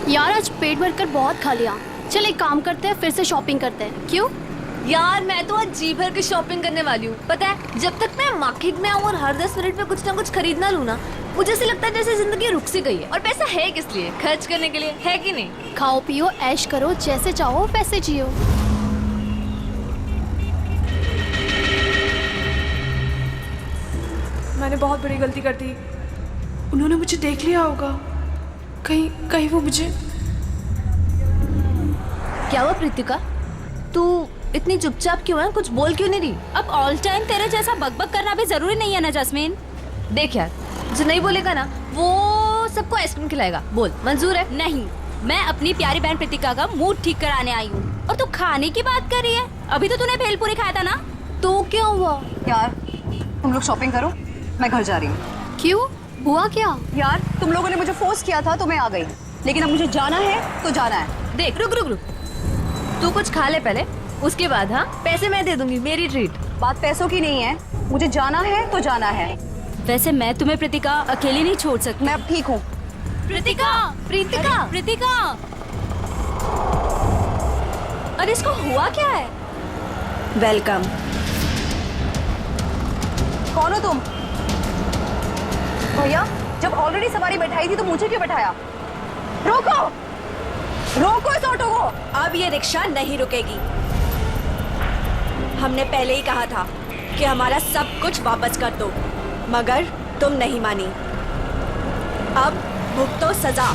यार आज पेट भरकर बहुत खा लिया। चल एक काम करते हैं, फिर से शॉपिंग करते हैं। क्यों? यार मैं तो आज जी भर की शॉपिंग करने वाली हूँ। पता है, जब तक मैं मार्केट में आऊँ और हर 10 मिनट में कुछ ना कुछ खरीदना लूँ ना, मुझे ऐसे लगता है जैसे जिंदगी रुक सी गई है। और पैसा है किस लिए? खर्च करने के लिए, है कि नहीं? खाओ पियो ऐश करो, जैसे चाहो वैसे जियो। मैंने बहुत बड़ी गलती कर दी। उन्होंने मुझे देख लिया होगा। कहीं वो मुझे। क्या हुआ प्रीतिका, तू इतनी चुपचाप क्यों है? कुछ बोल क्यों नहीं रही? अब ऑल टाइम तेरे जैसा बकबक करना भी जरूरी नहीं है ना जैस्मीन। देख यार, जो नहीं बोलेगा ना वो सबको आइसक्रीम खिलाएगा। बोल, मंजूर है? नहीं, मैं अपनी प्यारी बहन प्रीतिका का मूड ठीक कराने आई हूँ और तू खाने की बात कर रही है। अभी तो तूने भेलपूरी खाया था ना। तो क्या हुआ? यार तुम लोग शॉपिंग करो, मैं घर जा रही हूँ। क्यों, हुआ क्या? यार तुम लोगों ने मुझे फोर्स किया था तो मैं आ गई, लेकिन अब मुझे जाना है तो जाना है। देख, रुक रुक रुक, तू कुछ खा ले पहले, उसके बाद हाँ पैसे मैं दे दूंगी, मेरी ट्रीट। बात पैसों की नहीं है, मुझे जाना है तो जाना है। वैसे मैं तुम्हें प्रीतिका अकेली नहीं छोड़ सकती। मैं अब ठीक हूँ। प्रीतिका, प्रीतिका, प्रीतिका, अरे इसको हुआ क्या है? वेलकम। कौन हो तुम? भैया, जब ऑलरेडी सवारी बैठाई थी तो मुझे क्यों बैठाया? रोको, रोको इस ऑटो को। अब ये रिक्शा नहीं रुकेगी। हमने पहले ही कहा था कि हमारा सब कुछ वापस कर दो, मगर तुम नहीं मानी। अब भुगतो सजा।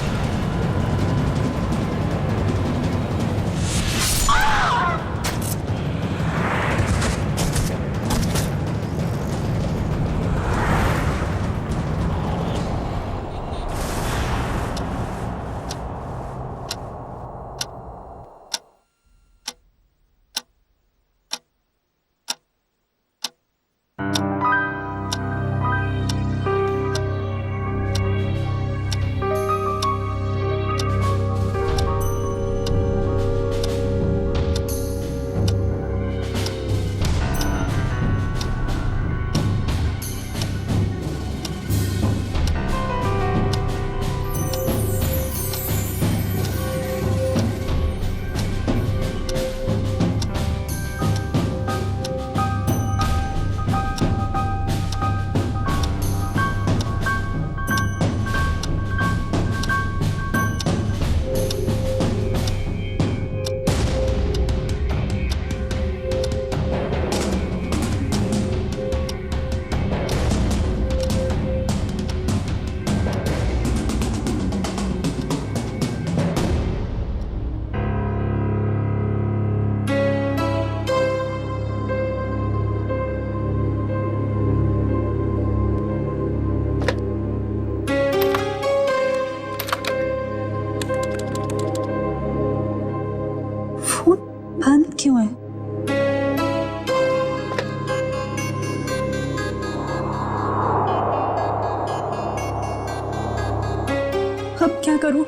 बंद क्यों है? अब क्या करूं?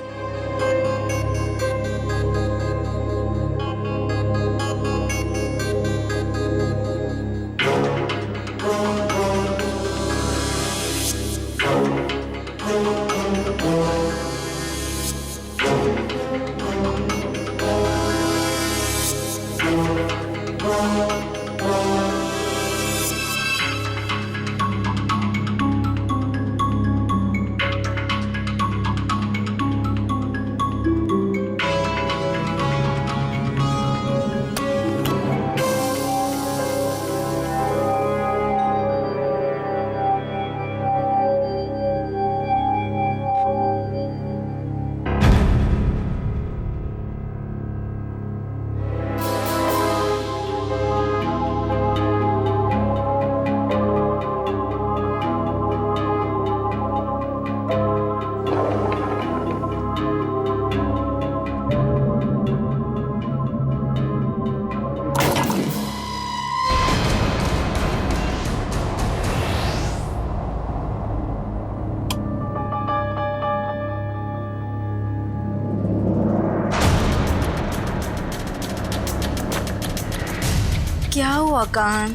क्या हुआ कान?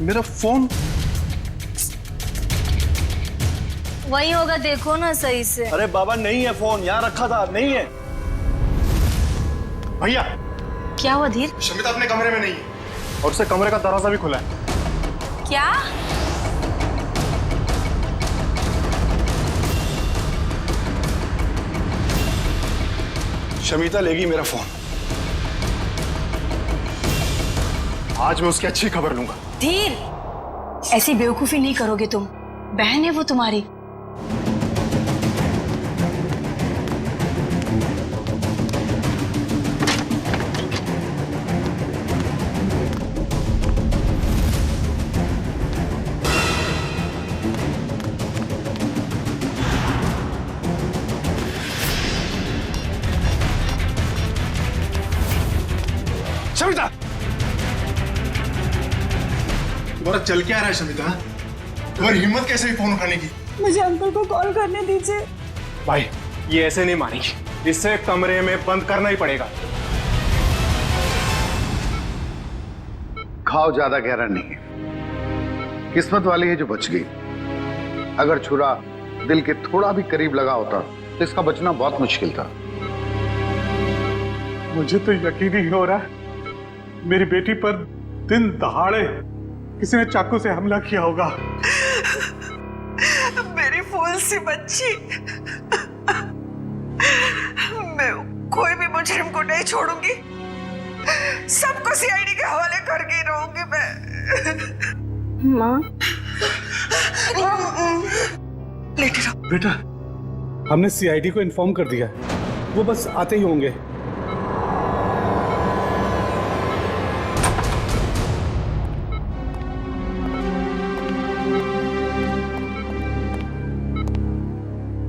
मेरा फोन वही होगा, देखो ना सही से। अरे बाबा नहीं है फोन, यहाँ रखा था, नहीं है। भैया क्या हुआ धीर? शमिता अपने कमरे में नहीं है और उससे कमरे का दरवाजा भी खुला है। क्या? शमिता लेगी मेरा फोन। आज मैं उसकी अच्छी खबर लूंगा। धीर, ऐसी बेवकूफी नहीं करोगे तुम। बहन है वो तुम्हारी। शमिता, तुम्हारा चल क्या रहा है शमिता? तुम्हारी हिम्मत कैसे हुई फोन उठाने की? मुझे अंकल को कॉल करने दीजिए। भाई ये ऐसे नहीं मानेगी, इससे कमरे में बंद करना ही पड़ेगा। घाव ज्यादा गहरा नहीं है, किस्मत वाली है जो बच गई। अगर छुरा दिल के थोड़ा भी करीब लगा होता तो इसका बचना बहुत मुश्किल था। मुझे तो यकीन ही नहीं हो रहा है मेरी बेटी पर दिन दहाड़े किसी ने चाकू से हमला किया होगा। मेरी फूल सी बच्ची, मैं कोई भी मुजरिम को नहीं छोड़ूंगी, सबको सीआईडी के हवाले करके रहूंगी मैं। माँ, लेटे रहो। बेटा, हमने सीआईडी को इन्फॉर्म कर दिया, वो बस आते ही होंगे।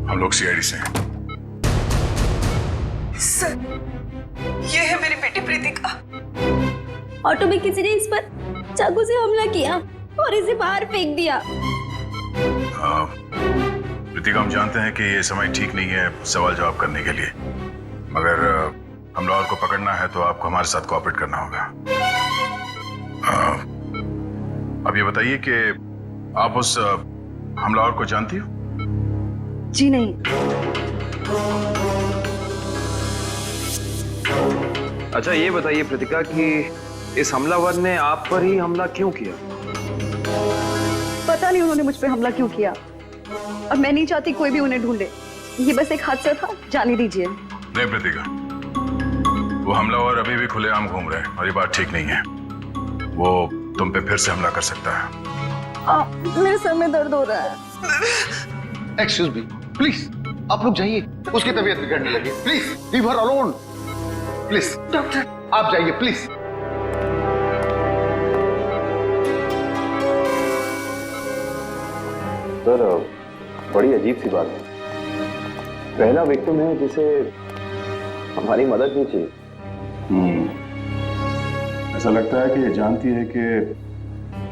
हम लोग सीआईडी से हैं। सर, ये है मेरी बेटी प्रीतिका। ऑटो में किसी ने इस पर चाकू से हमला किया और इसे बाहर फेंक दिया। प्रीतिका, हम जानते हैं कि ये समय ठीक नहीं है सवाल जवाब करने के लिए, मगर हमलावर को पकड़ना है तो आपको हमारे साथ कोऑपरेट करना होगा। अब ये बताइए कि आप उस हमलावर को जानती हो? जी नहीं। अच्छा ये बताइए प्रीतिका कि इस हमलावर ने आप पर ही हमला क्यों किया? पता नहीं उन्होंने मुझ पे हमला क्यों किया, और मैं नहीं चाहती कोई भी उन्हें ढूंढे। ये बस एक हादसा था, जाने दीजिए। नहीं प्रीतिका, वो हमलावर अभी भी खुलेआम घूम रहे हैं और ये बात ठीक नहीं है। वो तुम पे फिर से हमला कर सकता है। मेरे सर में दर्द हो रहा है। एक्सक्यूज मी, प्लीज आप लोग जाइए, उसकी तबीयत बिगड़ने लगी। Please leave her alone. Please doctor, आप जाइए प्लीज। सर, बड़ी अजीब सी बात है। पहला विक्टिम है जिसे हमारी मदद नहीं चाहिए। ऐसा लगता है कि ये जानती है कि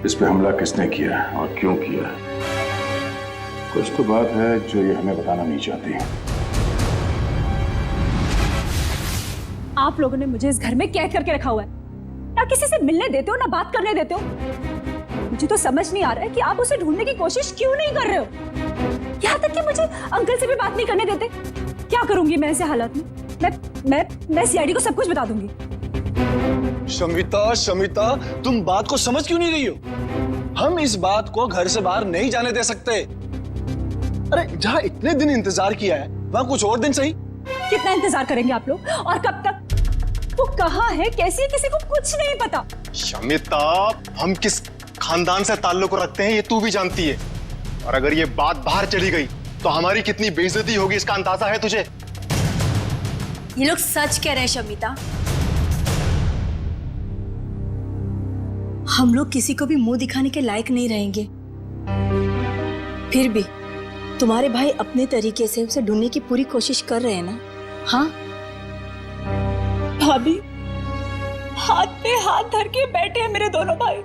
इस पे हमला किसने किया है और क्यों किया है। कुछ तो बात है जो ये हमें बताना नहीं चाहती। आप लोगों ने मुझे इस घर में कैद करके रखा हुआ है। ना किसी से मिलने देते हो, ना बात करने देते हो। मुझे तो समझ नहीं आ रहा है कि आप उसे ढूंढने की कोशिश क्यों नहीं कर रहे हो। यहाँ तक कि मुझे अंकल से भी बात नहीं करने देते। क्या करूंगी मैं ऐसे हालात में? मैं सीआईडी को सब कुछ बता दूंगी। शमिता, तुम बात को समझ क्यों नहीं रही हो? हम इस बात को घर से बाहर नहीं जाने दे सकते। अरे जहाँ इतने दिन इंतजार किया है वहाँ कुछ और दिन सही। कितना इंतजार करेंगे आप लोग, और कब तक? वो कहाँ है, कैसी है, किसी को कुछ नहीं पता। शमिता, हम किस खानदान से ताल्लुक रखते हैं ये तू भी जानती है, और अगर ये बात बाहर चली गई तो हमारी कितनी बेइज्जती होगी इसका अंदाजा है तुझे? ये लोग सच कह रहे हैं शमिता। हम लोग किसी को भी मुंह दिखाने के लायक नहीं रहेंगे। फिर भी तुम्हारे भाई अपने तरीके से उसे ढूंढने की पूरी कोशिश कर रहे हैं ना? हाँ भाभी, हाथ पे हाथ धर के बैठे हैं मेरे दोनों भाई,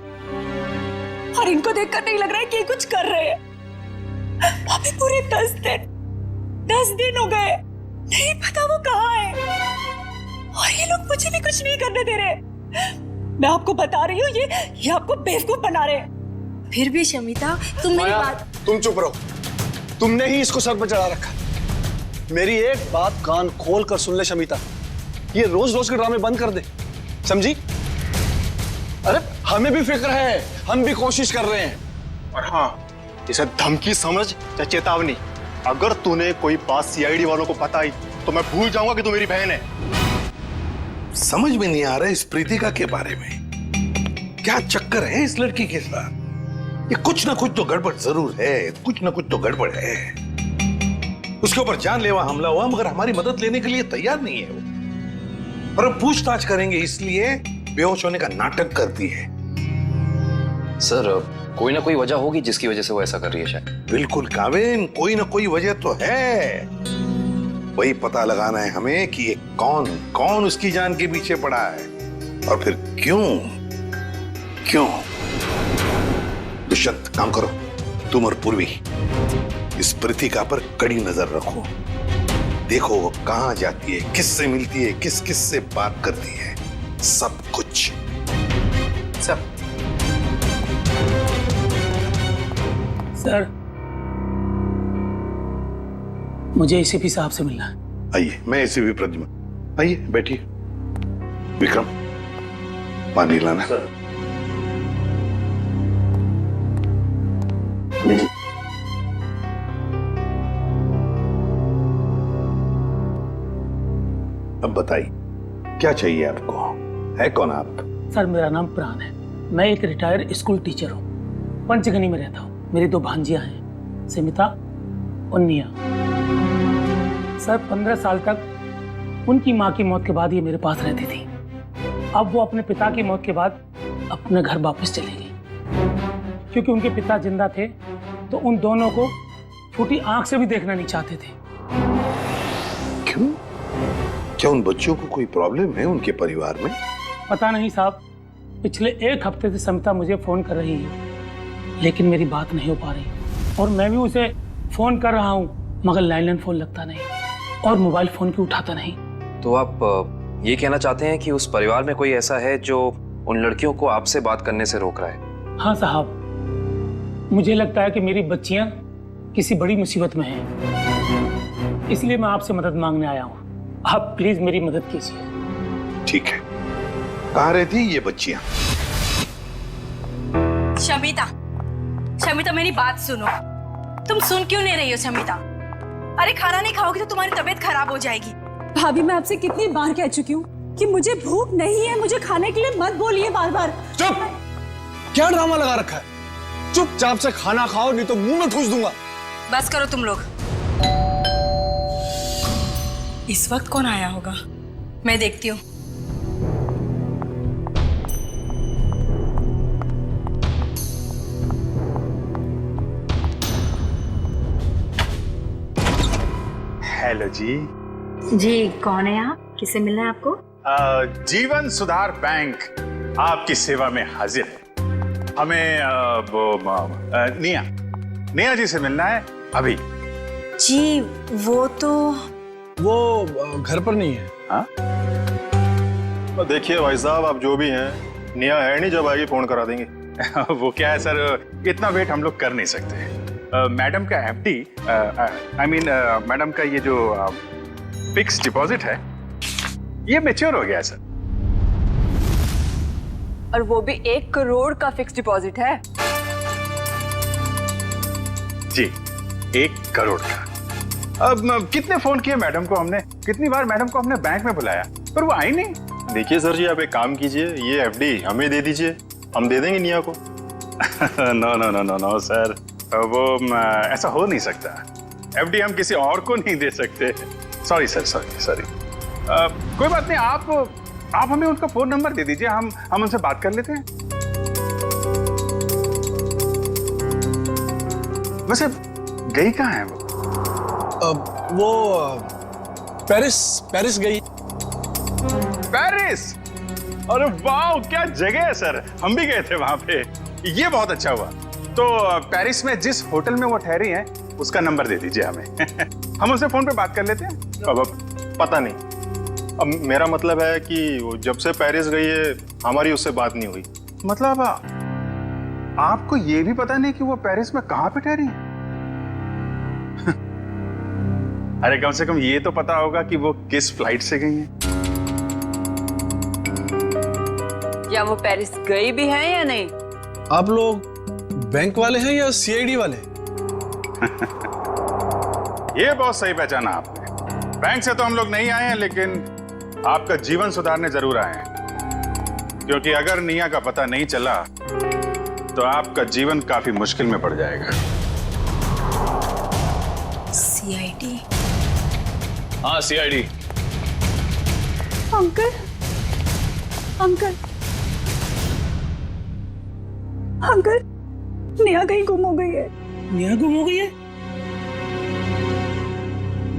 और इनको देखकर नहीं लग रहा है कि ये कुछ कर रहे हैं। भाभी, पूरे 10 दिन हो गए, नहीं पता वो कहाँ है, और ये लोग मुझे भी कुछ नहीं करने दे रहे। मैं आपको बता रही हूँ, ये आपको बेवकूफ बना रहे हैं। फिर भी शमिता, तुम मेरी बात। तुम चुप रहो। तुमने ही इसको सर पर चढ़ा रखा। मेरी एक बात कान खोल कर सुन ले शमिता, ये रोज रोज के ड्रामे बंद कर दे, समझी? अरे हमें भी फिक्र है, हम भी कोशिश कर रहे हैं। और हाँ, इसे धमकी समझ या चेतावनी। अगर तूने कोई बात सीआईडी वालों को बताई तो मैं भूल जाऊंगा कि तू मेरी बहन है। समझ में नहीं आ रहा इस प्रीतिका के बारे में, क्या चक्कर है इस लड़की के साथ? ये कुछ ना कुछ तो गड़बड़ जरूर है, कुछ ना कुछ तो गड़बड़ है। उसके ऊपर जानलेवा हमला हुआ मगर हमारी मदद लेने के लिए तैयार नहीं है वो। और हम पूछताछ करेंगे इसलिए बेहोश होने का नाटक करती है। सर कोई ना कोई वजह होगी जिसकी वजह से वो ऐसा कर रही है शायद। बिल्कुल काविन, कोई ना कोई वजह तो है। वही पता लगाना है हमें कि ये कौन उसकी जान के पीछे पड़ा है और फिर क्यों। दुष्यंत, काम करो, तुम और पूर्वी इस प्रीतिका पर कड़ी नजर रखो। देखो वो कहां जाती है, किससे मिलती है, किस से बात करती है, सब कुछ। सब सर, मुझे एसीपी साहब से मिलना है। आइए, मैं एसीपी प्रद्युम्न। आइए बैठिए। विक्रम, पानी लाना। सर। अब बताइए क्या चाहिए आपको? है कौन आप? सर मेरा नाम प्राण है, मैं एक रिटायर्ड स्कूल टीचर हूँ, पंचगनी में रहता हूँ। मेरी 2 भांजियां हैं, स्मिता और निया। सर 15 साल तक उनकी माँ की मौत के बाद ये मेरे पास रहती थी। अब वो अपने पिता की मौत के बाद अपने घर वापस चली गई, क्योंकि उनके पिता जिंदा थे तो उन दोनों को छोटी आंख से भी देखना नहीं चाहते थे। क्यों? क्या उन बच्चों को कोई प्रॉब्लम है उनके परिवार में? पता नहीं साहब, पिछले 1 हफ्ते से समिता मुझे फोन कर रही है लेकिन मेरी बात नहीं हो पा रही, और मैं भी उसे फोन कर रहा हूँ मगर लैंडलाइन फोन लगता नहीं और मोबाइल फोन भी उठाता नहीं। तो आप ये कहना चाहते हैं कि उस परिवार में कोई ऐसा है जो उन लड़कियों को आपसे बात करने से रोक रहा है? हाँ साहब, मुझे लगता है कि मेरी बच्चियां किसी बड़ी मुसीबत में हैं, इसलिए मैं आपसे मदद मांगने आया हूँ। आप प्लीज मेरी मदद कीजिए। ठीक है, कहाँ रहती ये बच्चियां? शमिता मेरी बात सुनो। तुम सुन क्यों नहीं रही हो शमिता? अरे खाना नहीं खाओगी तो तुम्हारी तबीयत खराब हो जाएगी। भाभी, मैं आपसे कितनी बार कह चुकी हूँ कि मुझे भूख नहीं है, मुझे खाने के लिए मत बोलिए बार बार। चुप! क्या ड्रामा लगा रखा है? चुपचाप से खाना खाओ नहीं तो मुंह में ठूस दूंगा। बस करो तुम लोग। इस वक्त कौन आया होगा, मैं देखती हूँ। हेलो जी। जी कौन है आप? किससे मिलना है आपको? जीवन सुधार बैंक आपकी सेवा में हाजिर है। हमें निया जी से मिलना है अभी। जी वो घर पर नहीं है। हाँ? तो देखिए भाई साहब, आप जो भी हैं, निया है नहीं, जब आएगी फोन करा देंगे। वो क्या है सर, इतना वेट हम लोग कर नहीं सकते। मैडम का एफडी, आई मीन मैडम का ये जो फिक्स डिपॉजिट है ये मैच्योर हो गया है सर। और वो भी 1 करोड़ का फिक्स डिपॉजिट है। जी 1 करोड़ का। अब कितने फोन किए मैडम को हमने, कितनी बार मैडम को हमने बैंक में बुलाया पर वो आई नहीं। देखिए सर जी, आप एक काम कीजिए, ये एफडी हमें दे दीजिए, हम दे देंगे निया को। No no no no no sir, वो ऐसा हो नहीं सकता। एफडी हम किसी और को नहीं दे सकते। Sorry sir, sorry. कोई बात नहीं, आप हमें उनका फोन नंबर दे दीजिए, हम उनसे बात कर लेते हैं। वैसे गई कहाँ है वो पेरिस गई। पेरिस? अरे वाह, क्या जगह है सर, हम भी गए थे वहां पे। ये बहुत अच्छा हुआ। तो पेरिस में जिस होटल में वो ठहरी हैं उसका नंबर दे दीजिए हमें। हम उससे फोन पे बात कर लेते हैं। अब पता नहीं, अब मेरा मतलब है कि वो जब से पेरिस गई है हमारी उससे बात नहीं हुई। मतलब आपको ये भी पता नहीं कि वो पेरिस में कहां पे ठहरी? अरे कम से कम ये तो पता होगा कि वो किस फ्लाइट से गई हैं। क्या वो पेरिस गई भी है या नहीं? आप लोग बैंक वाले हैं या सीआईडी वाले? ये बहुत सही पहचाना आपने। बैंक से तो हम लोग नहीं आए हैं, लेकिन आपका जीवन सुधारने जरूर आए हैं। क्योंकि अगर निया का पता नहीं चला तो आपका जीवन काफी मुश्किल में पड़ जाएगा। सीआईडी? हाँ, सीआईडी। अंकल, अंकल, अंकल, निया कहीं गुम हो गई है। निया गुम हो गई है?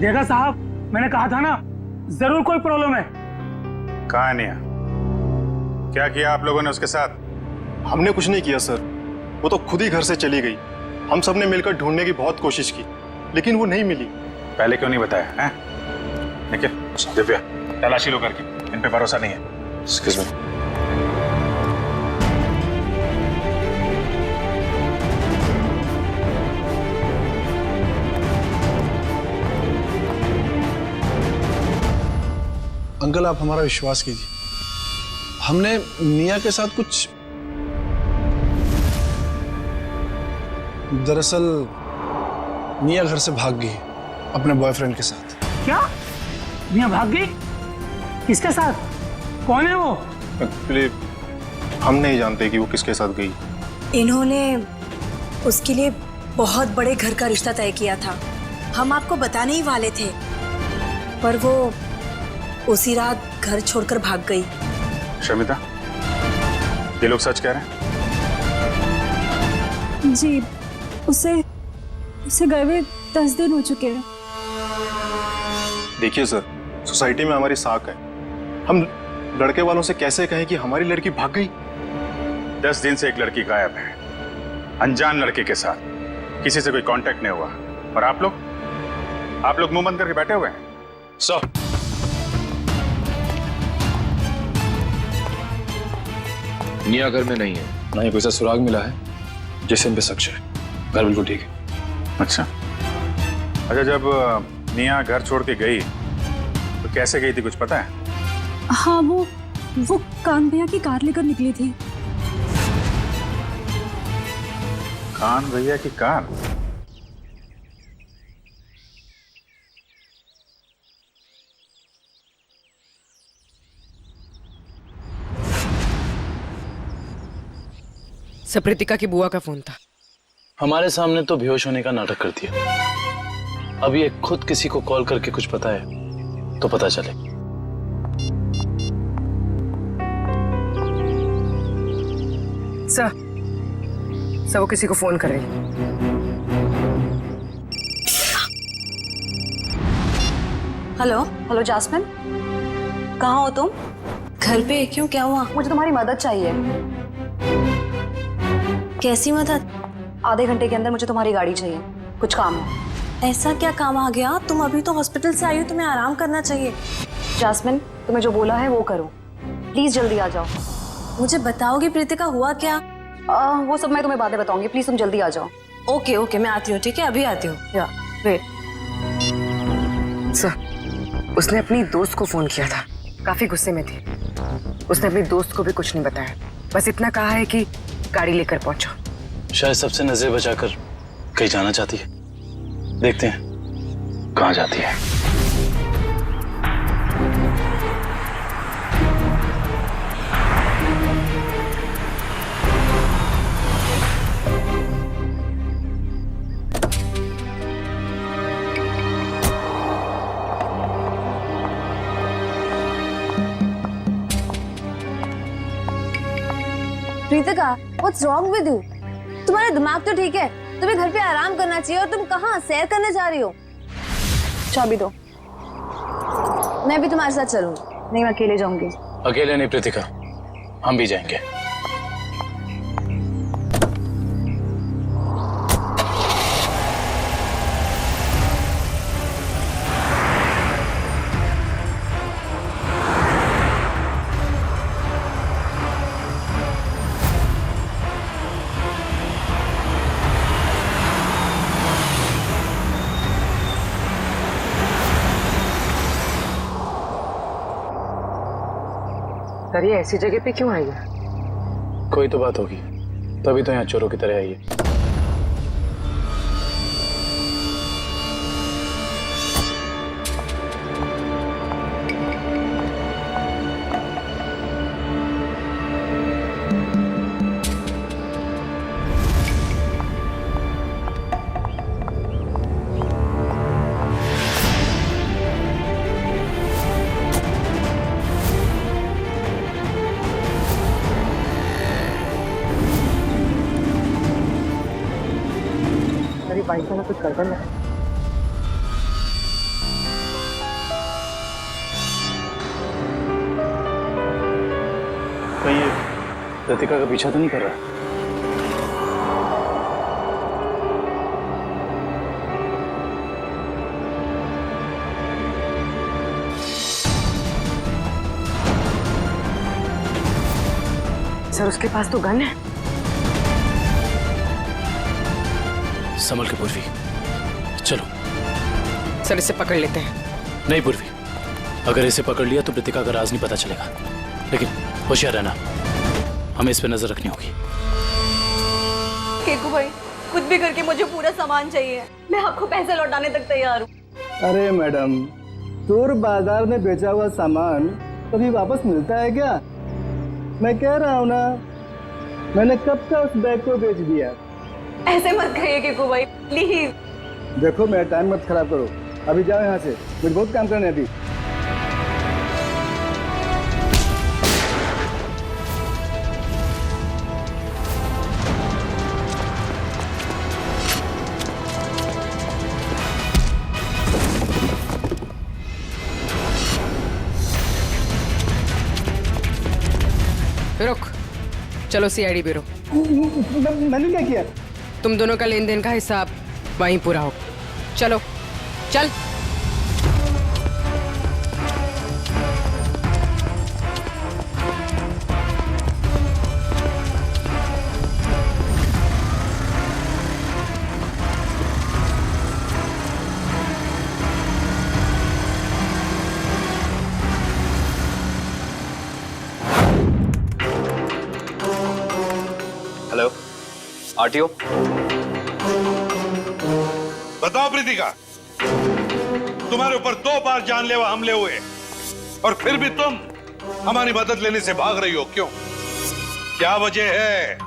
देखा साहब, मैंने कहा था ना, जरूर कोई प्रॉब्लम है। कहाँ है निया? क्या किया आप लोगों ने उसके साथ? हमने कुछ नहीं किया सर, वो तो खुद ही घर से चली गई। हम सबने मिलकर ढूंढने की बहुत कोशिश की, लेकिन वो नहीं मिली। पहले क्यों नहीं बताया? हैं? निखिल, दिव्या, तलाशी लो करके, इन पे भरोसा नहीं है। Excuse me. अंकल, आप हमारा विश्वास कीजिए, हमने निया के साथ कुछ, दरअसल निया घर से भाग गई अपने बॉयफ्रेंड के साथ। क्या? निया भाग गई? किसके साथ? कौन है वो? एक्चुअली हम नहीं जानते कि वो किसके साथ गई। इन्होंने उसके लिए बहुत बड़े घर का रिश्ता तय किया था। हम आपको बताने ही वाले थे, पर वो उसी रात घर छोड़कर भाग गई। शमिता, ये लोग सच कह रहे हैं? जी, उसे गए हुए 10 दिन हो चुके हैं। देखिए सर, सोसाइटी में हमारी साख है। हम लड़के वालों से कैसे कहें कि हमारी लड़की भाग गई? 10 दिन से एक लड़की गायब है, अनजान लड़के के साथ, किसी से कोई कांटेक्ट नहीं हुआ। और आप लोग मुंह बंद करके बैठे हुए हैं। सर, निया घर में नहीं है, ना ही कोई सा सुराग मिला है जिससे इन पे शक है। घर बिल्कुल ठीक है। अच्छा, जब निया घर छोड़ के गई तो कैसे गई थी, कुछ पता है? हाँ, वो कान भैया की कार लेकर निकली थी। कान भैया की कार? सप्रीतिका की बुआ का फोन था। हमारे सामने तो बेहोश होने का नाटक कर दिया। अब ये खुद किसी को कॉल करके कुछ पता है तो पता चले। सर, वो किसी को फोन कर रही है। हेलो जास्मिन, कहाँ हो तुम? घर पे? क्यों, क्या हुआ? मुझे तुम्हारी मदद चाहिए। कैसी मदद? आधे घंटे के अंदर मुझे तुम्हारी गाड़ी चाहिए, कुछ काम है। ऐसा क्या काम आ गया? तुम अभी तो हॉस्पिटल से आई हो, तुम्हें आराम करना चाहिए। जास्मिन, तुम्हें जो बोला है वो करो, प्लीज जल्दी आ जाओ। मुझे बताओगी प्रीतिका, हुआ क्या? वो सब मैं तुम्हें बातें बताऊंगी, प्लीज तुम जल्दी आ जाओ। ओके, मैं आती हूँ, ठीक है? अभी आती हूँ। या वेट। सर, उसने अपनी दोस्त को फोन किया था, काफी गुस्से में थी। उसने अपनी दोस्त को भी कुछ नहीं बताया, बस इतना कहा है कि गाड़ी लेकर पहुंचो। शायद सबसे नजर बचाकर कहीं जाना चाहती है। देखते हैं कहाँ जाती है। Pritika, what's wrong with you? तुम्हारा दिमाग तो ठीक है, तुम्हें घर पे आराम करना चाहिए, और तुम कहाँ सैर करने जा रही हो? चाबी दो। मैं भी तुम्हारे साथ चलूंगी। नहीं, मैं अकेले जाऊंगी। अकेले नहीं प्रीतिका, हम भी जाएंगे। पर ये ऐसी जगह पे क्यों आई है? कोई तो बात होगी, तभी तो यहाँ चोरों की तरह आई है। मेरी वाइफ का कुछ गड़बड़ है। कहीं ये लतिका का पीछा तो नहीं कर रहा? सर उसके पास तो गन है। संभल के पूर्वी, चलो। सर इसे पकड़ लेते हैं। नहीं पूर्वी, अगर इसे पकड़ लिया तो कृतिका का राज नहीं पता चलेगा, लेकिन होशियार रहना, हमें इस पे नजर रखनी होगी। केकू भाई, कुछ भी करके मुझे पूरा सामान चाहिए। मैं आपको पैसे लौटाने तक तैयार हूँ। अरे मैडम, चोर बाजार में बेचा हुआ सामान कभी वापस मिलता है क्या? मैं कह रहा हूँ ना, मैंने कब का उस बैग को बेच दिया। ऐसे मत कहिए केकू भाई, प्लीज। देखो मेरा टाइम मत खराब करो, अभी जाओ यहाँ से, मुझे बहुत काम करना है अभी। रुक, चलो सीआईडी ब्यूरो। मैंने क्या किया? तुम दोनों का लेन देन का हिसाब वहीं पूरा हो। चलो चल। Hello, RTO. बताओ प्रीतिका, तुम्हारे ऊपर 2 बार जानलेवा हमले हुए और फिर भी तुम हमारी मदद लेने से भाग रही हो, क्यों? क्या वजह है?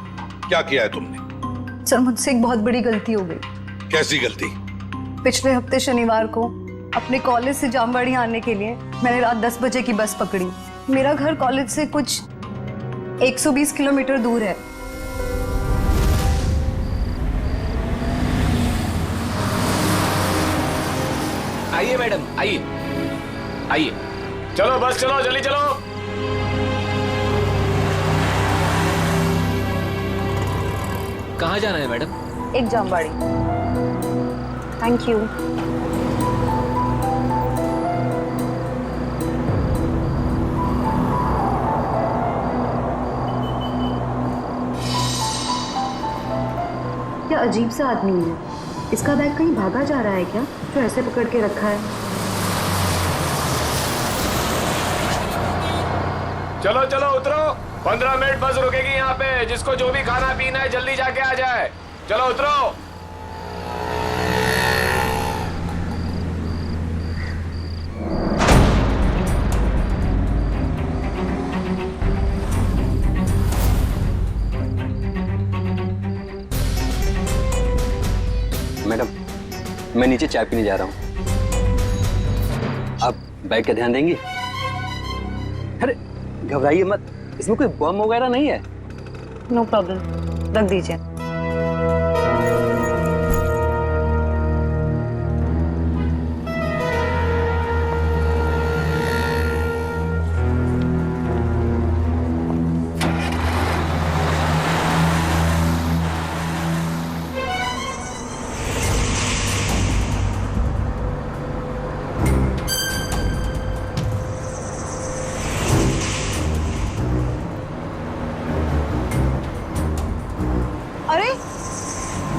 क्या किया है तुमने? सर मुझसे एक बहुत बड़ी गलती हो गई। कैसी गलती? पिछले हफ्ते शनिवार को अपने कॉलेज से जामवाड़ी आने के लिए मैंने रात 10 बजे की बस पकड़ी। मेरा घर कॉलेज से कुछ 120 किलोमीटर दूर है। आइए मैडम, आइए आइए। चलो बस चलो, जल्दी चलो। कहाँ जाना है मैडम? एक जामवाड़ी। Thank you. क्या अजीब सा आदमी है। इसका बैग कहीं भागा जा रहा है क्या, जो ऐसे पकड़ के रखा है? चलो चलो उतरो, 15 मिनट बस रुकेगी यहाँ पे। जिसको जो भी खाना पीना है जल्दी जाके आ जाए। चलो उतरो। मैडम, मैं नीचे चाय पीने जा रहा हूँ, आप बैग का ध्यान देंगी? अरे घबराइए मत, इसमें कोई बम वगैरह नहीं है। नो प्रॉब्लम, रख दीजिए। अरे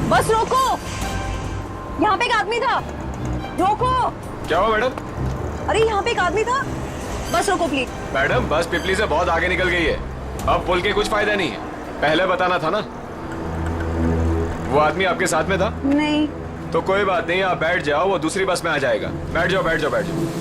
बस रोको, यहाँ पे एक आदमी था। रोको। क्या हुआ मैडम? अरे यहाँ पे एक आदमी था, बस रोको प्लीज। मैडम बस पिपली से बहुत आगे निकल गई है, अब बोल के कुछ फायदा नहीं है, पहले बताना था ना। वो आदमी आपके साथ में था? नहीं। तो कोई बात नहीं, आप बैठ जाओ, वो दूसरी बस में आ जाएगा। बैठ जाओ बैठ जाओ बैठ जाओ।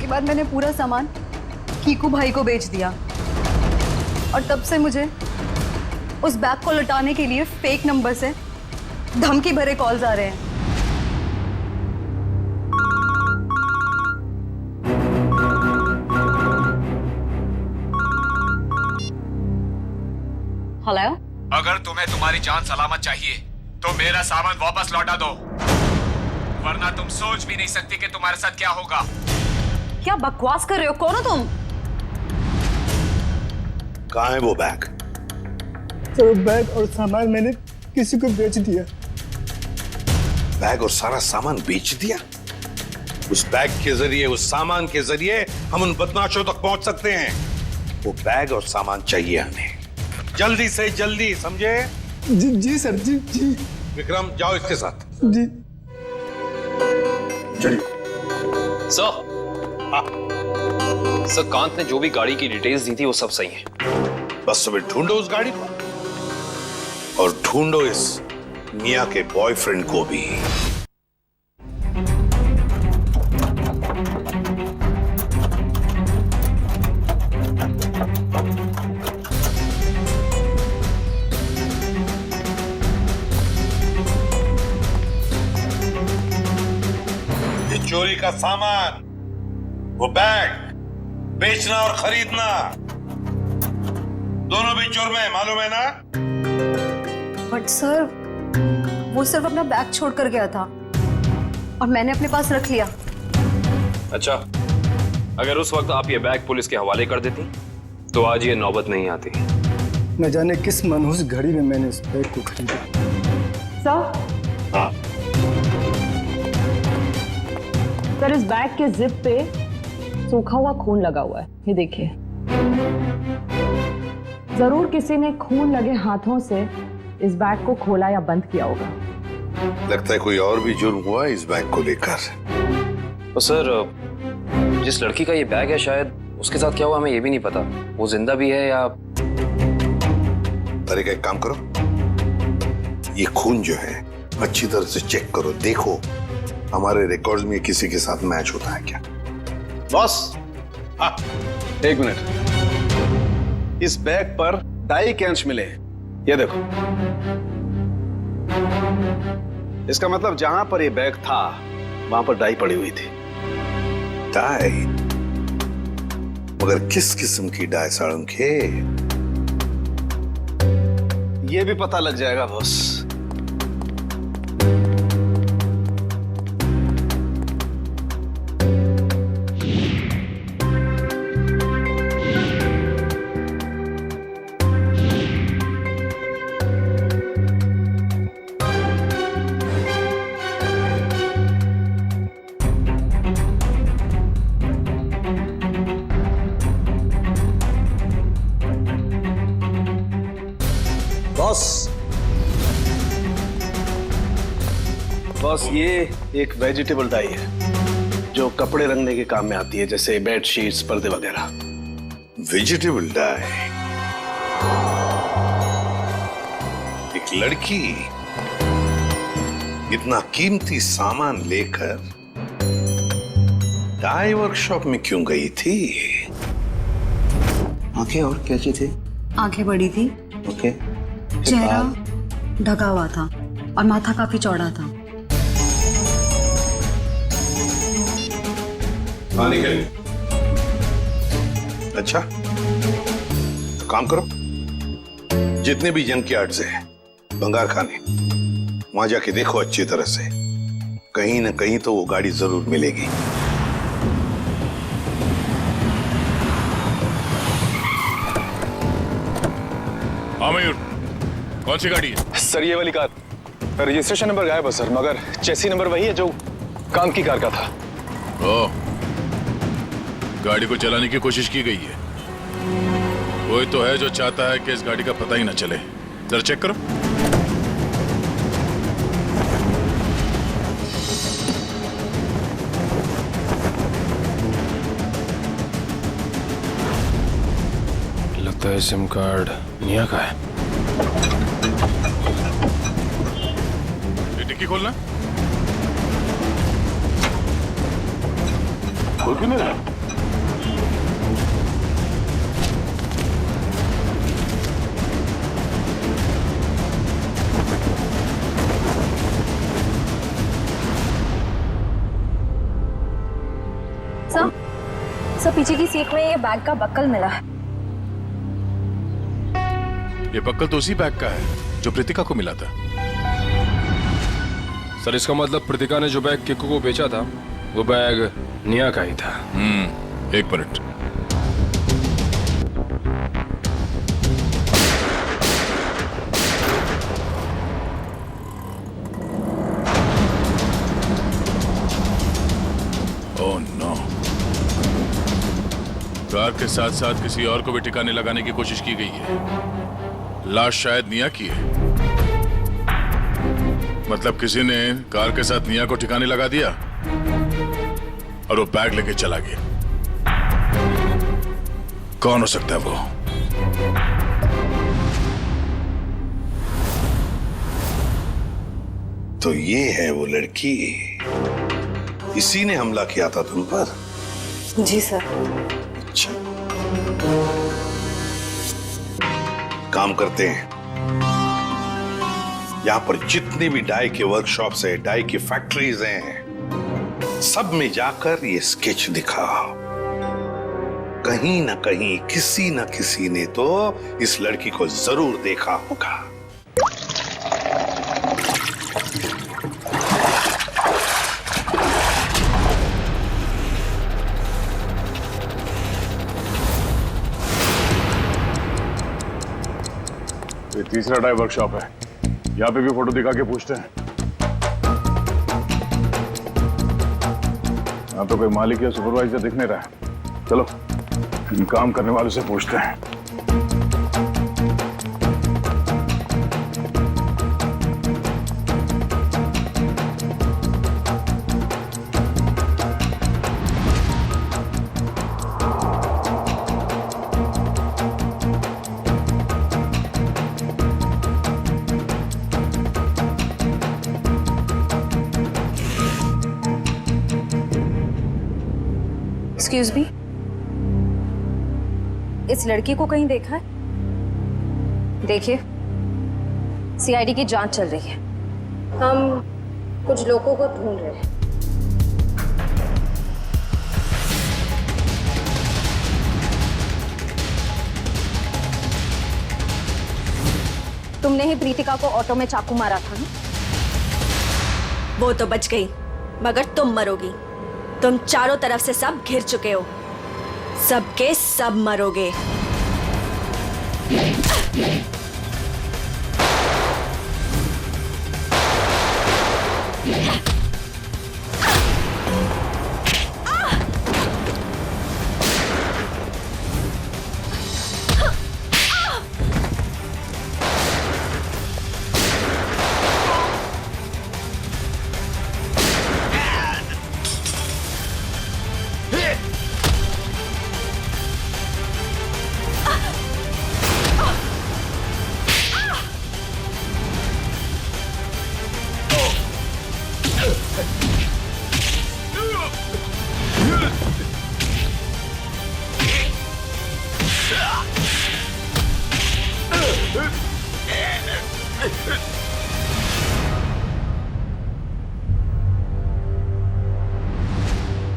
बाद मैंने पूरा सामान कीकू भाई को बेच दिया और तब से मुझे उस बैग को लौटाने के लिए फेक नंबर से धमकी भरे कॉल्स आ रहे हैं। हेलो, अगर तुम्हें तुम्हारी जान सलामत चाहिए तो मेरा सामान वापस लौटा दो, वरना तुम सोच भी नहीं सकती कि तुम्हारे साथ क्या होगा। क्या बकवास कर रहे हो? कौन हो तुम? कहाँ है वो बैग? तो बैग और सामान मैंने किसी को बेच दिया। बैग और सारा सामान बेच दिया? उस बैग के जरिए, उस सामान के जरिए हम उन बदमाशों तक पहुंच सकते हैं। वो बैग और सामान चाहिए हमें, जल्दी से जल्दी, समझे? जी सर, जी। विक्रम जाओ इसके साथ। जी चलिए। सर कांत ने जो भी गाड़ी की डिटेल्स दी थी वो सब सही है। बस तुम्हें ढूंढो उस गाड़ी को और ढूंढो इस मिया के बॉयफ्रेंड को भी। ये चोरी का सामान, वो बैग बेचना और खरीदना दोनों भी जुर्म है, मालूम है ना? बट सर, वो सिर्फ अपना बैग छोड़ कर गया था और मैंने अपने पास रख लिया। अच्छा, अगर उस वक्त आप ये बैग पुलिस के हवाले कर देती तो आज ये नौबत नहीं आती। न जाने किस मनहूस घड़ी में मैंने उस बैग को खरीदा। सर, इस बैग के जिप पे सूखा हुआ खून लगा हुआ है, ये देखिए। जरूर किसी ने खून लगे हाथों से इस बैग को खोला या बंद किया होगा। लगता है कोई और भी जुर्म हुआ इस बैग को लेकर। तो सर, जिस लड़की का ये बैग है शायद उसके साथ क्या हुआ हमें ये भी नहीं पता। वो जिंदा भी है या... अरे एक काम करो, ये खून जो है अच्छी तरह से चेक करो, देखो हमारे रिकॉर्ड्स में किसी के साथ मैच होता है क्या। बॉस, हाँ, एक मिनट। इस बैग पर डाई के अंश मिले हैं, ये देखो। इसका मतलब जहां पर ये बैग था वहां पर डाई पड़ी हुई थी। डाई? मगर किस किस्म की डाई साळुंखे? ये भी पता लग जाएगा बॉस। बॉस, ये एक वेजिटेबल डाई है जो कपड़े रंगने के काम में आती है, जैसे बेड शीट्स, पर्दे वगैरह। Vegetable die? एक लड़की इतना कीमती सामान लेकर डाई वर्कशॉप में क्यों गई थी? आंखें और कैसी थी? आंखें बड़ी थी। ओके। चेहरा ढका हुआ था और माथा काफी चौड़ा था। अच्छा, तो काम करो, जितने भी जंक यार्ड्स हैं, बंगार खाने, वहां जाके देखो अच्छी तरह से, कहीं ना कहीं तो वो गाड़ी जरूर मिलेगी। कौन सी गाड़ी है? सर ये वाली कार, रजिस्ट्रेशन नंबर गायब है सर, मगर चेसी नंबर वही है जो काम की कार का था। ओह, गाड़ी को चलाने की कोशिश की गई है। कोई तो है जो चाहता है कि इस गाड़ी का पता ही ना चले। जरा चेक करो। लगता है सिम कार्ड निया का है। ये डिक्की खोलना। खोल क्यों नहीं रहा? सर पीछे की सीट में ये बैग का बक्कल मिला है। ये बक्कल तो उसी बैग का है जो प्रीतिका को मिला था। सर इसका मतलब प्रीतिका ने जो बैग किक्कू को बेचा था वो बैग निया का ही था। एक मिनट। ओह नो, कार के साथ साथ किसी और को भी ठिकाने लगाने की कोशिश की गई है। लाश शायद निया की है। मतलब किसी ने कार के साथ निया को ठिकाने लगा दिया और वो बैग लेके चला गया। कौन हो सकता है वो? तो ये है वो लड़की, इसी ने हमला किया था तुम पर? जी सर। अच्छा, काम करते हैं। यहां पर जितनी भी डाई के वर्कशॉप्स है, डाई की फैक्ट्रीज हैं, सब में जाकर ये स्केच दिखाओ। कहीं ना कहीं किसी ना किसी ने तो इस लड़की को जरूर देखा होगा। ये तीसरा डाई वर्कशॉप है। यहाँ पे भी फोटो दिखा के पूछते हैं। यहाँ तो कोई मालिक या सुपरवाइजर दिख नहीं रहा है। चलो इन काम करने वालों से पूछते हैं। एक्सक्यूज मी, इस लड़की को कहीं देखा है? देखिए, सीआईडी की जांच चल रही है। हम कुछ लोगों को ढूंढ रहे हैं। तुमने ही प्रीतिका को ऑटो में चाकू मारा था ना? वो तो बच गई, मगर तुम मरोगी। तुम चारों तरफ से सब घिर चुके हो, सबके सब मरोगे।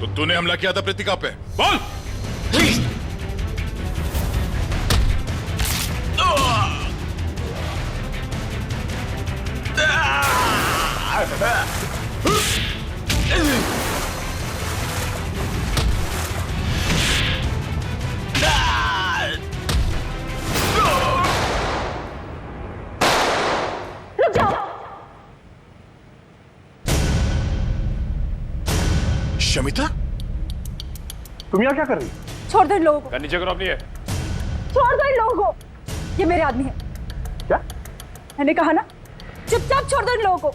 तो तूने हमला किया था प्रीतिका पे, बोल। शमिता, तुम यहाँ क्या कर रही? छोड़ दो इन लोगों को, नीचे करो अपनी है। छोड़ दो इन लोगों को, ये मेरे आदमी है। क्या? मैंने कहा ना, चुपचाप छोड़ दो इन लोगों को।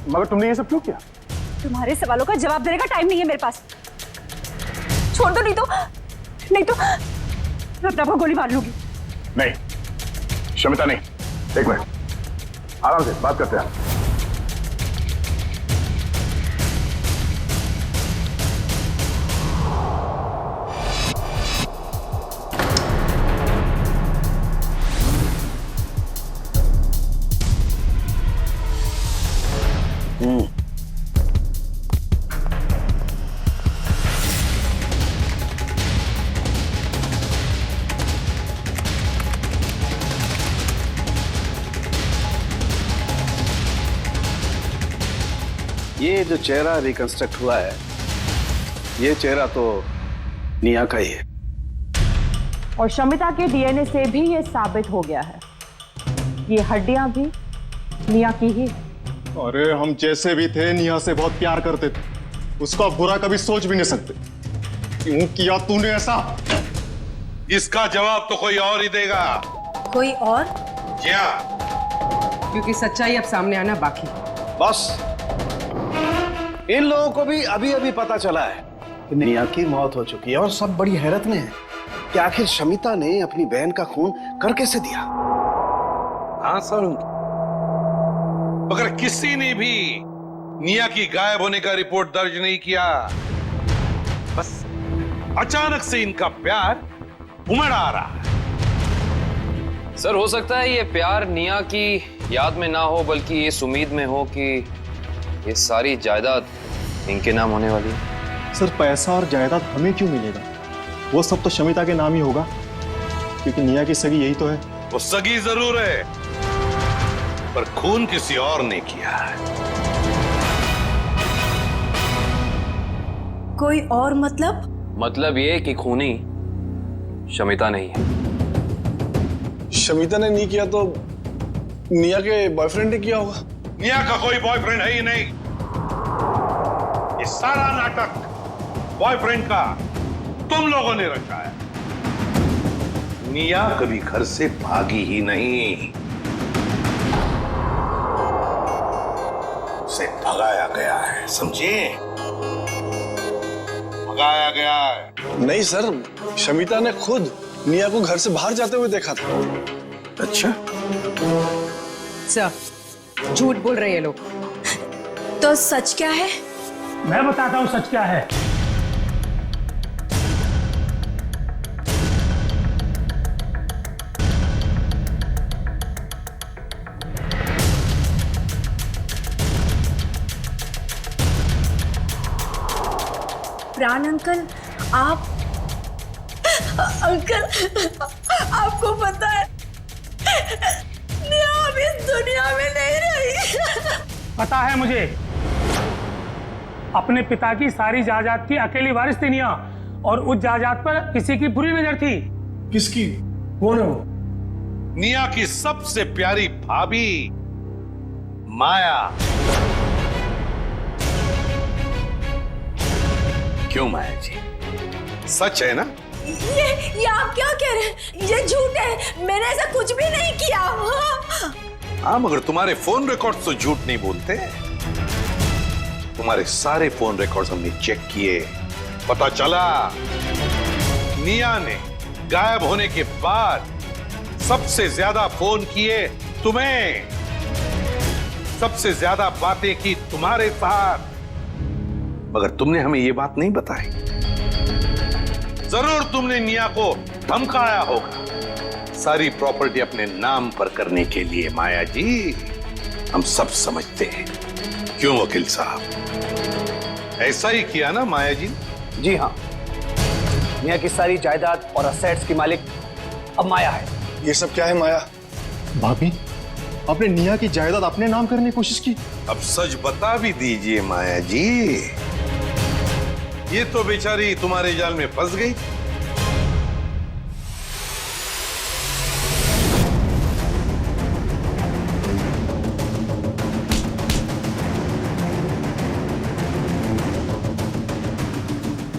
मगर तुमने ये सब क्यों किया? तुम्हारे सवालों का जवाब देने का टाइम नहीं है मेरे पास। छोड़ दो, नहीं तो मैं अपने आप को गोली मार लूंगी। नहीं शमिता नहीं, एक मिनट, आराम से बात करते हैं। ये जो चेहरा रिकंस्ट्रक्ट हुआ है, ये चेहरा तो निया का ही है। और शमिता के डीएनए से भी ये साबित हो गया है, ये हड्डियां भी निया की ही। अरे हम जैसे भी थे निया से बहुत प्यार करते थे, उसका बुरा कभी सोच भी नहीं सकते। क्यों किया तूने ऐसा? इसका जवाब तो कोई और ही देगा। कोई और? क्या? क्योंकि सच्चाई अब सामने आना बाकी। बॉस, इन लोगों को भी अभी अभी पता चला है कि निया की मौत हो चुकी है और सब बड़ी हैरत में है कि आखिर शमिता ने अपनी बहन का खून कर कैसे दिया। हाँ सर, मगर किसी ने भी निया की गायब होने का रिपोर्ट दर्ज नहीं किया। बस अचानक से इनका प्यार उमड़ आ रहा है। सर हो सकता है ये प्यार निया की याद में ना हो, बल्कि इस उम्मीद में हो कि ये सारी जायदाद इनके नाम होने वाली है। सर पैसा और जायदाद हमें क्यों मिलेगा? वो सब तो शमिता के नाम ही होगा, क्योंकि निया की सगी यही तो है। वो सगी जरूर है, पर खून किसी और ने किया है। कोई और मतलब? मतलब ये कि खूनी शमिता नहीं है। शमिता ने नहीं किया तो निया के बॉयफ्रेंड ने किया होगा। निया का कोई बॉयफ्रेंड है ही नहीं। ये सारा नाटक बॉयफ्रेंड का तुम लोगों ने रचा है। निया कभी घर से भागी ही नहीं, उसे भगाया गया है, समझे? भगाया गया है। नहीं सर, शमिता ने खुद निया को घर से बाहर जाते हुए देखा था। अच्छा सर, झूठ बोल रहे हैं लोग। तो सच क्या है? मैं बताता हूं सच क्या है। प्राण अंकल, आप अंकल, आपको पता है निया अब इस दुनिया में नहीं रही। पता है मुझे, अपने पिता की सारी जायदाद की अकेली वारिस थी निया, और उस जायदाद पर किसी की बुरी नजर थी। किसकी? कौन है वो? निया की सबसे प्यारी भाभी माया। क्यों माया जी, सच है ना? ये आप क्या कह रहे हैं? ये झूठ है, मैंने ऐसा कुछ भी नहीं किया। हाँ, मगर तुम्हारे फोन रिकॉर्ड्स तो झूठ नहीं बोलते। तुम्हारे सारे फोन रिकॉर्ड्स हमने चेक किए, पता चला निया ने गायब होने के बाद सबसे ज्यादा फोन किए तुम्हें, सबसे ज्यादा बातें की तुम्हारे साथ, मगर तुमने हमें ये बात नहीं बताई। जरूर तुमने निया को धमकाया होगा सारी प्रॉपर्टी अपने नाम पर करने के लिए। माया जी, हम सब समझते हैं। क्यों वकील साहब, ऐसा ही किया ना माया जी? जी हाँ, निया की सारी जायदाद और असेट्स की मालिक अब माया है। ये सब क्या है माया? भाभी, आपने निया की जायदाद अपने नाम करने की कोशिश की। अब सच बता भी दीजिए माया जी, ये तो बेचारी तुम्हारे जाल में फंस गई।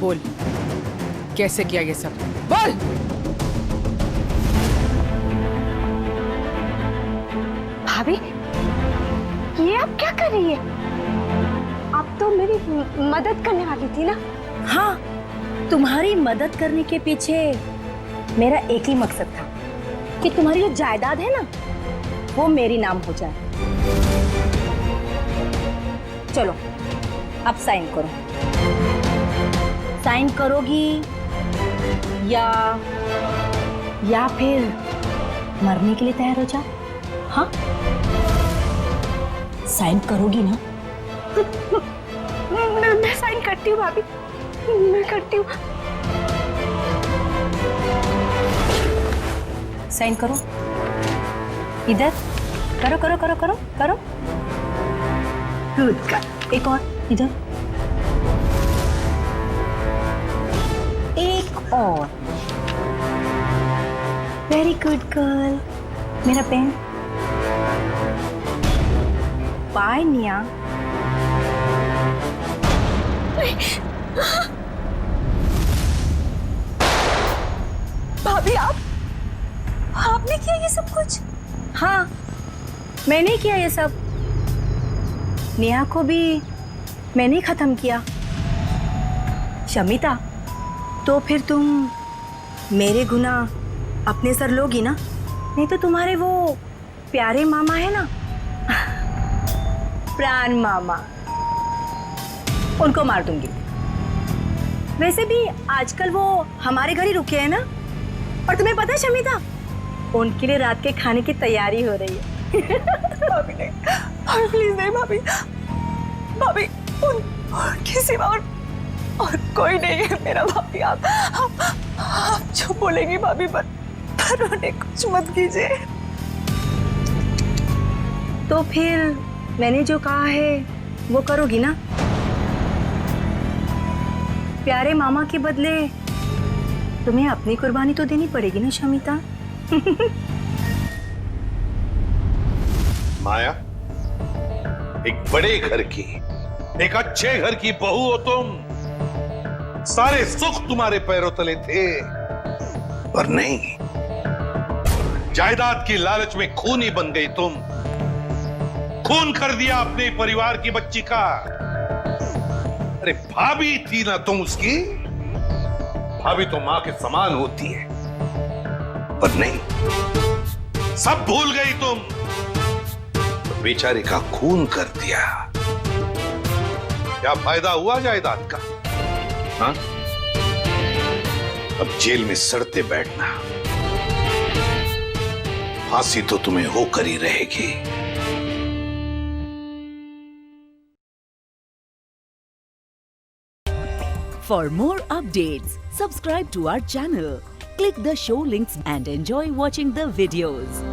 बोल, कैसे किया ये सब? बोल। भाभी, ये आप क्या कर रही है? आप तो मेरी मदद करने वाली थी ना? हाँ, तुम्हारी मदद करने के पीछे मेरा एक ही मकसद था कि तुम्हारी जो जायदाद है ना, वो मेरी नाम हो जाए। चलो, अब साइन करो। साइन करोगी या फिर मरने के लिए तैयार हो जाओ? हाँ, साइन करोगी ना? मैं साइन करती हूँ भाभी, मैं करती हूँ। साइन करो, इधर करो करो करो करो करो। गुड गर्ल, एक और इधर, एक और। Very good girl. मेरा पेन। बाय निया। भाभी, आपने किया ये सब कुछ? हाँ, मैंने किया ये सब। नेहा को भी मैंने खत्म किया। शमिता, तो फिर तुम मेरे गुनाह अपने सर लोगी ना? नहीं तो तुम्हारे वो प्यारे मामा है ना, प्राण मामा, उनको मार दूंगी। वैसे भी आजकल वो हमारे घर ही रुके हैं ना। और तुम्हें पता है शमिता, उनके लिए रात के खाने की तैयारी हो रही है। भाभी नहीं, भाभी प्लीज नहीं भाभी, भाभी उनके सिवा और कोई नहीं है मेरा। भाभी आप जो बोलेंगी भाभी, पर उन्हें कुछ मत कीजिए। तो फिर मैंने जो कहा है वो करोगी ना? प्यारे मामा के बदले तुम्हें अपनी कुर्बानी तो देनी पड़ेगी ना शमिता। माया, एक बड़े घर की, एक अच्छे घर की बहू हो तुम। सारे सुख तुम्हारे पैरों तले थे, पर नहीं, जायदाद की लालच में खूनी बन गई तुम। खून कर दिया अपने परिवार की बच्ची का। अरे भाभी थी ना तुम उसकी? भाभी तो मां के समान होती है, पर नहीं, सब भूल गई तुम। तो बेचारे का खून कर दिया। क्या फायदा हुआ जायदाद का? हाँ? अब जेल में सड़ते बैठना, फांसी तो तुम्हें होकर ही रहेगी। For more updates, subscribe to our channel, click the show links and enjoy watching the videos.